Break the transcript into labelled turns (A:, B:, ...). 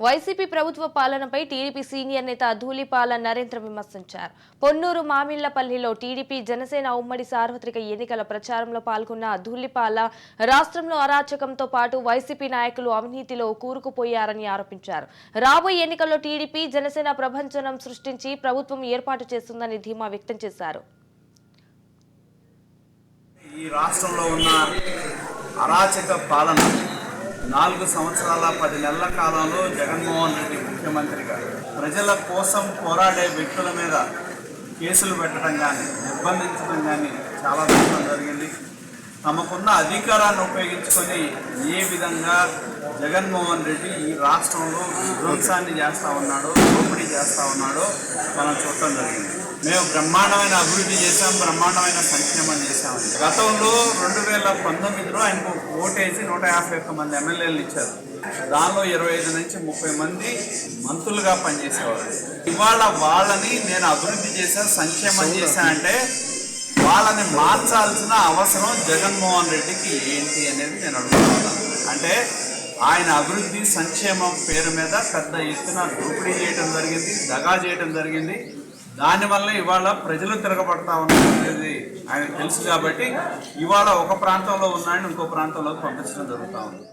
A: YCP ప్రభుత్వ పాలనపై TDP senior నేత ధూళిపాల నరేంద్ర విమర్శించారు. పొన్నూరు మామిళ్లపల్లిలో టీడీపీ జనసేన ఉమ్మడి సార్వత్రిక ఎన్నికల ప్రచారంలో పాల్గొన్న ధూళిపాల రాష్ట్రంలో అరాచకంతో పాటు వైసీపీ నాయకులు అవినీతిలో కూరుకుపోయారని ఆరోపించారు. రాబోయే ఎన్నికల్లో టీడీపీ జనసేన ప్రభంజనం సృష్టించి ప్రభుత్వం ఏర్పాటు చేస్తుందని ధీమా వ్యక్తం చేశారు.
B: ఈ రాష్ట్రంలో ఉన్న అరాచక పాలన 4 సంవత్సరాల 10 నెలల కాలంలో జగన్మోహన్ రెడ్డి ముఖ్యమంత్రిగా ప్రజల కోసం పోరాడే వ్యక్తుల మీద కేసులు పెట్టడం కానీ నిర్బంధించడం కానీ చాలా దూరం జరిగింది. తమకున్న అధికారాన్ని ఉపయోగించుకొని ఏ విధంగా జగన్మోహన్ రెడ్డి ఈ రాష్ట్రంలో విధ్వంసాన్ని చేస్తూ ఉన్నాడో, దోపిడీ చేస్తూ ఉన్నాడో మనం చూడటం జరిగింది. మేము బ్రహ్మాండమైన అభివృద్ధి చేశాం, బ్రహ్మాండమైన సంక్షేమం చేశాం. గతంలో 2019లో ఆయనకు ఓటేసి 151 మంది ఎమ్మెల్యేలు ఇచ్చారు. దానిలో 25 నుంచి 30 మంది మంత్రులుగా పనిచేసేవారు. ఇవాళ వాళ్ళని నేను అభివృద్ధి చేశాను, సంక్షేమం చేశానంటే వాళ్ళని మార్చాల్సిన అవసరం జగన్మోహన్ రెడ్డికి ఏంటి అనేది నేను అడుగుతున్నాను. అంటే ఆయన అభివృద్ధి సంక్షేమం పేరు మీద పెద్ద ఎత్తున దోపిడీ చేయడం జరిగింది, దగా చేయడం జరిగింది. దానివల్ల ఇవాళ ప్రజలు తిరగబడతా ఉన్నది ఆయనకు తెలుసు. కాబట్టి ఇవాళ ఒక ప్రాంతంలో ఉన్నాయని ఇంకో ప్రాంతంలోకి పంపించడం జరుగుతూ ఉంది.